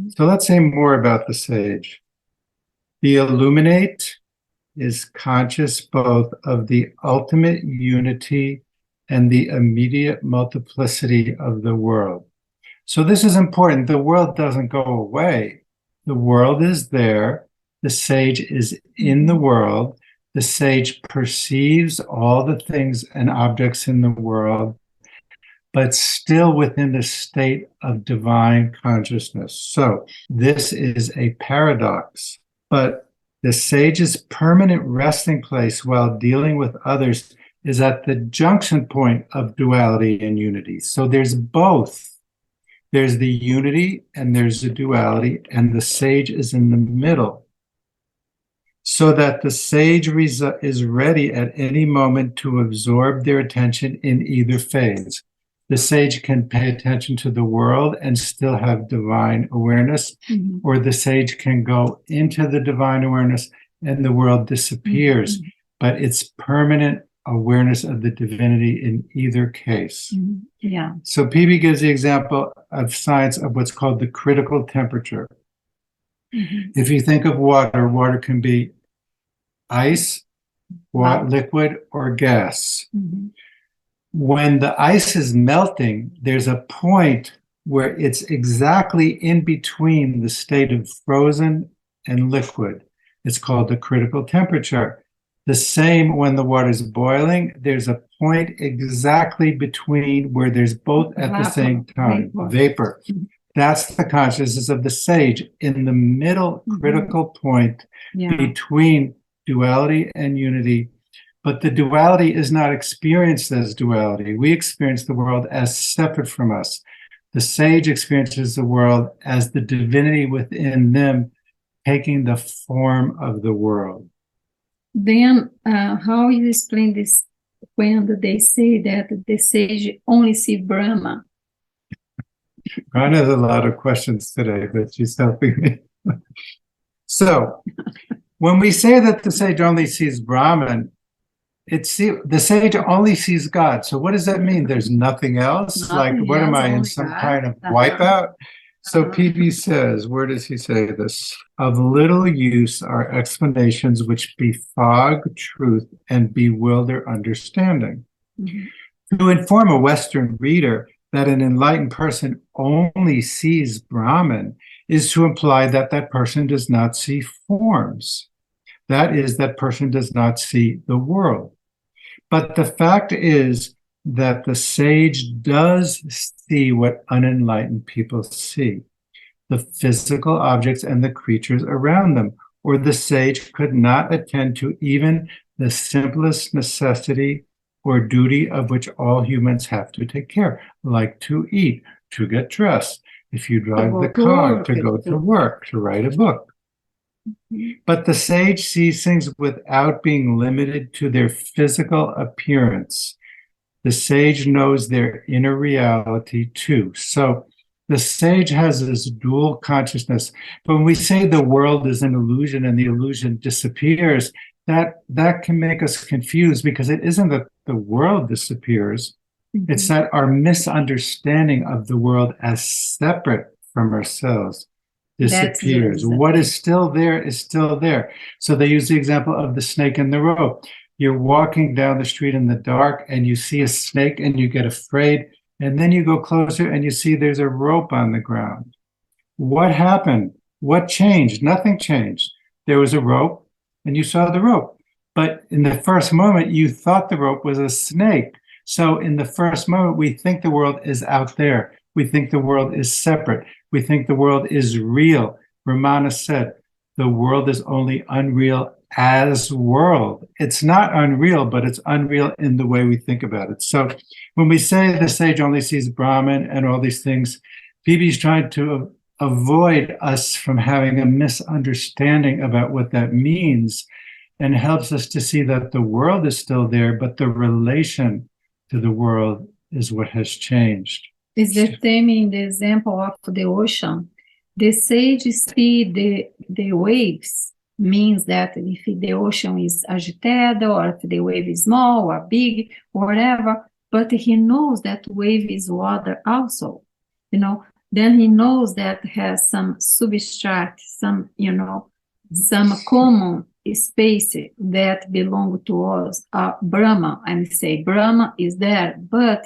So let's say more about the sage. The illuminate is conscious both of the ultimate unity and the immediate multiplicity of the world. So this is important. The world doesn't go away. The world is there. The sage is in the world. The sage perceives all the things and objects in the world, but still within the state of divine consciousness. So this is a paradox, but the sage's permanent resting place while dealing with others is at the junction point of duality and unity. So there's both. There's the unity and there's the duality, and the sage is in the middle, so that the sage is ready at any moment to absorb their attention in either phase. The sage can pay attention to the world and still have divine awareness, or the sage can go into the divine awareness and the world disappears, but it's permanent awareness of the divinity in either case. Yeah. So PB gives the example of science of what's called the critical temperature. If you think of water, water can be ice, liquid, or gas. When the ice is melting, there's a point where it's exactly in between the state of frozen and liquid. It's called the critical temperature. The same when the water is boiling, there's a point exactly between where there's both at the same time, vapor. That's the consciousness of the sage, in the middle critical point between duality and unity. But the duality is not experienced as duality. We experience the world as separate from us. The sage experiences the world as the divinity within them taking the form of the world. Then how you explain this when they say that the sage only sees Brahma? Gran has a lot of questions today, but she's helping me. So, when we say that the sage only sees Brahman, the sage only sees God. So what does that mean? There's nothing else? Like, what am I, in some kind of wipeout? So PB says, where does he say this? Of little use are explanations which befog truth and bewilder understanding. To inform a Western reader that an enlightened person only sees Brahman is to imply that that person does not see forms. That is, that person does not see the world. But the fact is that the sage does see what unenlightened people see, the physical objects and the creatures around them, or the sage could not attend to even the simplest necessity or duty of which all humans have to take care, like to eat, to get dressed, if you drive the car, to go to work, to write a book. But the sage sees things without being limited to their physical appearance. The sage knows their inner reality too. So the sage has this dual consciousness. But when we say the world is an illusion and the illusion disappears, that can make us confused, because it isn't that the world disappears. It's that our misunderstanding of the world as separate from ourselves disappears. What is still there is still there. So they use the example of the snake and the rope. You're walking down the street in the dark and you see a snake and you get afraid, and then you go closer and you see there's a rope on the ground. What happened? What changed? Nothing changed. There was a rope and you saw the rope. But in the first moment, you thought the rope was a snake. So in the first moment, we think the world is out there. We think the world is separate. We think the world is real. Ramana said, the world is only unreal as world. It's not unreal, but it's unreal in the way we think about it. So when we say the sage only sees Brahman and all these things, Phoebe's trying to avoid us from having a misunderstanding about what that means, and helps us to see that the world is still there, but the relation to the world is what has changed. Is the same in the example of the ocean. The sage see the waves, means that if the ocean is agitated, or if the wave is small or big, or whatever, but he knows that wave is water also. You know, then he knows that has some substract, some, some common space that belong to us. Brahman, I say Brahman is there, but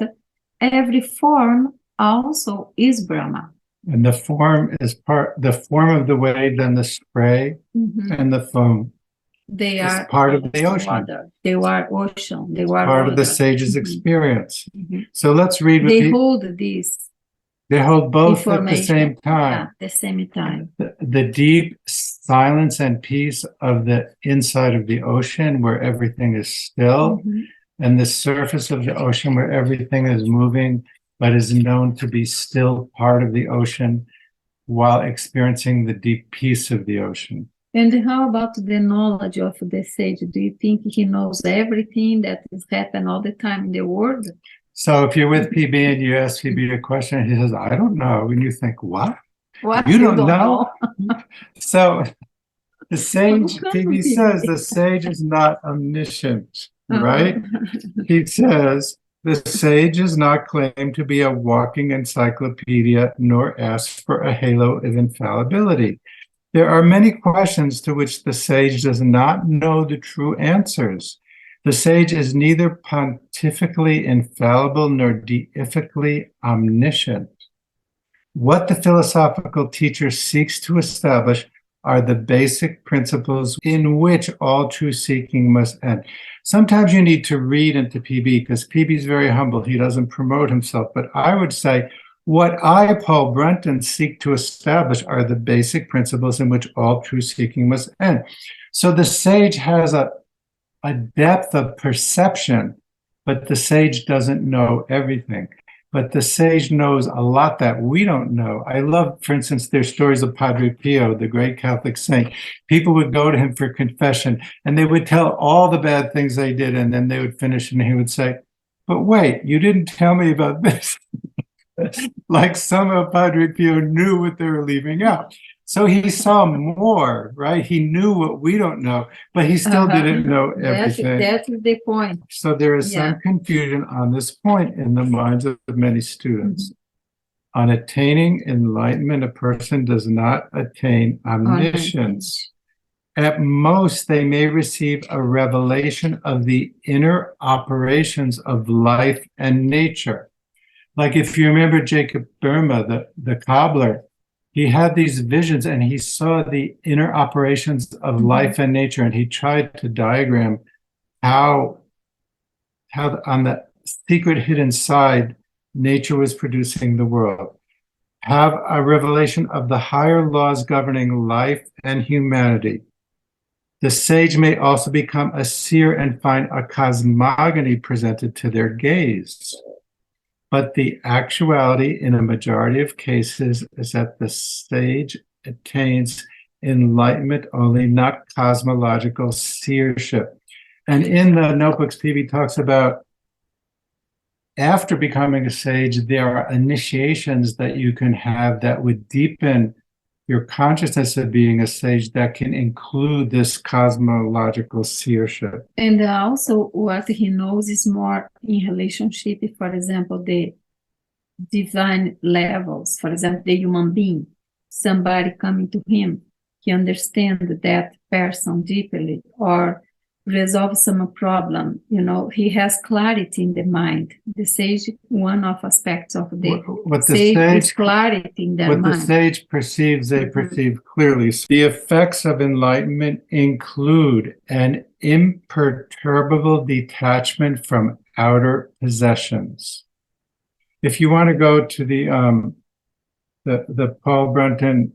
every form also is Brahman. And the form is the form of the wave, then the spray and the foam. They It's are part of the ocean. water. They are ocean. They are part of the water. sage's experience. So let's read what They hold this. They hold both at the information. same time. Yeah, the same time. The deep silence and peace of the inside of the ocean where everything is still, and the surface of the ocean where everything is moving, but is known to be still part of the ocean while experiencing the deep peace of the ocean. And how about the knowledge of the sage? Do you think he knows everything that is happening all the time in the world? So if you're with PB and you ask PB a question, he says, I don't know. And you think, what? What? You don't know? So the sage, PB says, the sage is not omniscient, right? He says, the sage does not claim to be a walking encyclopedia, nor ask for a halo of infallibility. There are many questions to which the sage does not know the true answers. The sage is neither pontifically infallible nor deifically omniscient. What the philosophical teacher seeks to establish are the basic principles in which all true seeking must end. Sometimes you need to read into PB because PB is very humble. He doesn't promote himself. But I would say what I, Paul Brunton, seek to establish are the basic principles in which all true seeking must end. So the sage has a depth of perception, but the sage doesn't know everything. But the sage knows a lot that we don't know. I love, for instance, their stories of Padre Pio, the great Catholic saint. People would go to him for confession, and they would tell all the bad things they did, and then they would finish, and he would say, but wait, you didn't tell me about this. Like somehow Padre Pio knew what they were leaving out. So he saw more, right? He knew what we don't know, but he still didn't know everything. That's the point. So there is some confusion on this point in the minds of many students. On attaining enlightenment, a person does not attain omniscience. At most, they may receive a revelation of the inner operations of life and nature. Like if you remember Jacob Burma, the cobbler, he had these visions and he saw the inner operations of life and nature, and he tried to diagram how on the secret hidden side, nature was producing the world. Have a revelation of the higher laws governing life and humanity. The sage may also become a seer and find a cosmogony presented to their gaze. But the actuality in a majority of cases is that the sage attains enlightenment only, not cosmological seership. And in the notebooks, PB talks about after becoming a sage, there are initiations that you can have that would deepen your consciousness of being a sage that can include this cosmological seership. And also what he knows is more in relationship, for example, the divine levels, for example, the human being, somebody coming to him, he understands that person deeply or resolve some problem, he has clarity in the mind. The sage, one of aspects of the sage is clarity in their mind. What the sage perceives, they perceive clearly. The effects of enlightenment include an imperturbable detachment from outer possessions. If you want to go to the Paul Brunton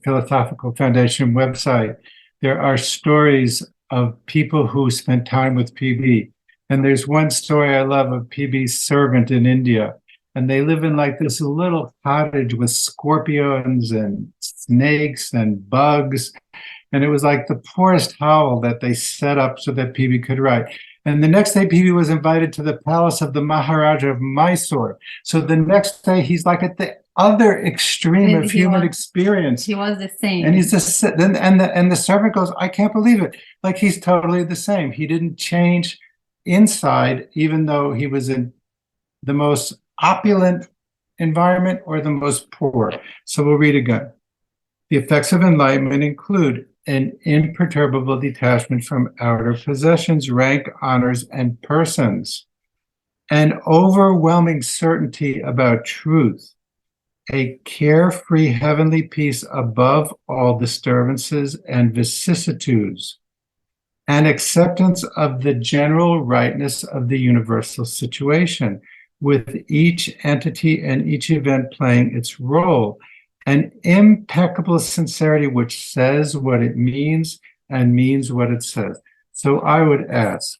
Philosophical Foundation website, there are stories of people who spent time with PB. And there's one story I love of PB's servant in India. And they live in like this little cottage with scorpions and snakes and bugs. And it was like the poorest hovel that they set up so that PB could write. And the next day, PB was invited to the palace of the Maharaja of Mysore. So the next day, he's like at the other extreme of human experience. He was the same. And he's just and the servant goes, I can't believe it. Like he's totally the same. He didn't change inside, even though he was in the most opulent environment or the most poor. So we'll read again. The effects of enlightenment include an imperturbable detachment from outer possessions, rank, honors, and persons, an overwhelming certainty about truth, a carefree heavenly peace above all disturbances and vicissitudes, an acceptance of the general rightness of the universal situation, with each entity and each event playing its role, an impeccable sincerity which says what it means and means what it says. So I would ask,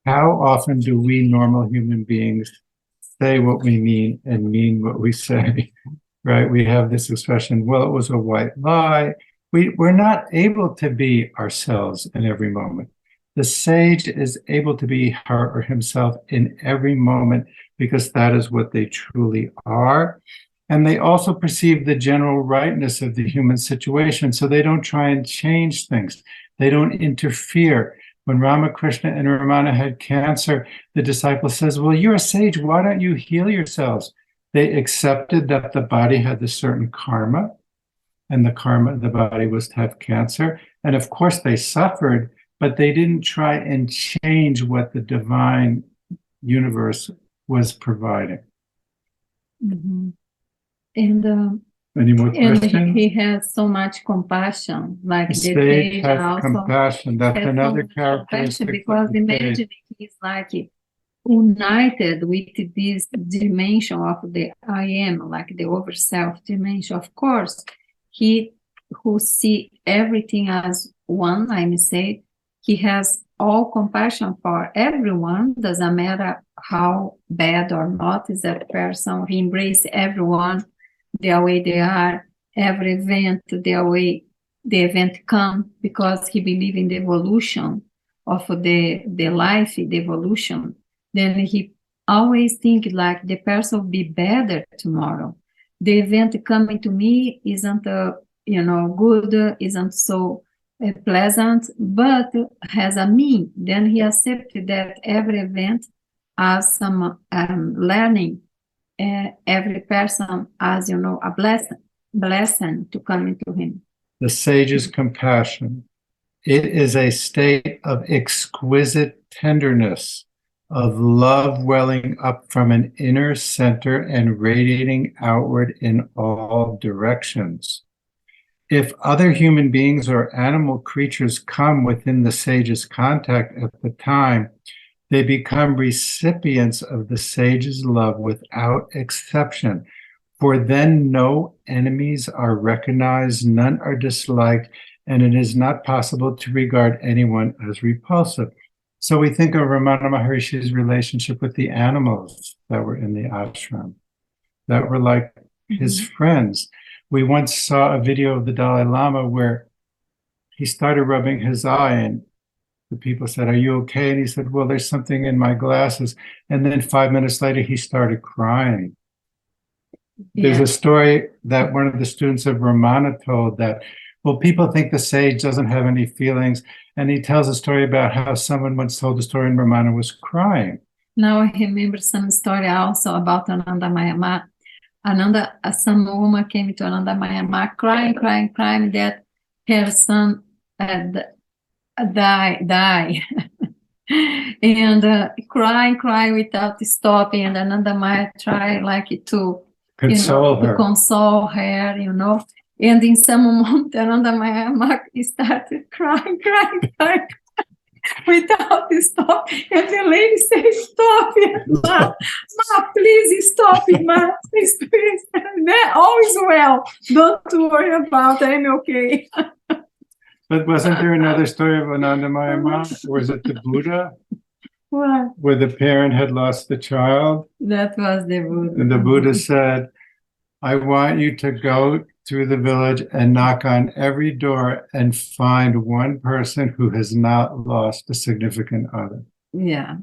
how often do we normal human beings say what we mean and mean what we say? Right? We have this expression, well, it was a white lie. We're not able to be ourselves in every moment. The sage is able to be her or himself in every moment because that is what they truly are. And they also perceive the general rightness of the human situation, so they don't try and change things. They don't interfere. When Ramakrishna and Ramana had cancer, the disciple says, well, you're a sage, why don't you heal yourselves? They accepted that the body had a certain karma, and the karma of the body was to have cancer. And of course they suffered, but they didn't try and change what the divine universe was providing. Mm-hmm. And any more and questions? he has so much compassion, like The the sage sage has also compassion. That's has so another much characteristic. compassion, because imagine he's like united with this dimension of the I am, like the over self dimension. Of course, he who see everything as one, I may say, he has all compassion for everyone, doesn't matter how bad or not is that person. He embraces everyone the way they are, every event the way the event come, because he believes in the evolution of the life, the evolution. Then he always think like the person will be better tomorrow. The event coming to me isn't good, isn't so pleasant, but has a mean. Then he accepted that every event has some learning. Every person has, a blessing to come into him. The sage's compassion. It is a state of exquisite tenderness, of love welling up from an inner center and radiating outward in all directions. If other human beings or animal creatures come within the sage's contact at the time, they become recipients of the sage's love without exception. For then no enemies are recognized, none are disliked, and it is not possible to regard anyone as repulsive. So we think of Ramana Maharishi's relationship with the animals that were in the ashram, that were like his friends. We once saw a video of the Dalai Lama where he started rubbing his eye, and the people said, "Are you okay?" And he said, "Well, there's something in my glasses." And then 5 minutes later, he started crying. There's a story that one of the students of Ramana told that, well, people think the sage doesn't have any feelings. And he tells a story about how someone once told the story and Ramana was crying. Now I remember some story also about Ananda Mayama. Some woman came to Ananda Mayama crying that her son die. And crying without stopping. And Ananda Maya tried like to console her. To console her, And in some moment, Ananda Maya started crying without stop. And the lady said, "Stop it, Ma, please stop it, Ma, please. All is well. Don't worry about it. I'm okay." But wasn't there another story of Ananda Mayama? Was it the Buddha? What? Where the parent had lost the child? That was the Buddha. And the Buddha said, "I want you to go through the village and knock on every door and find one person who has not lost a significant other." Yeah.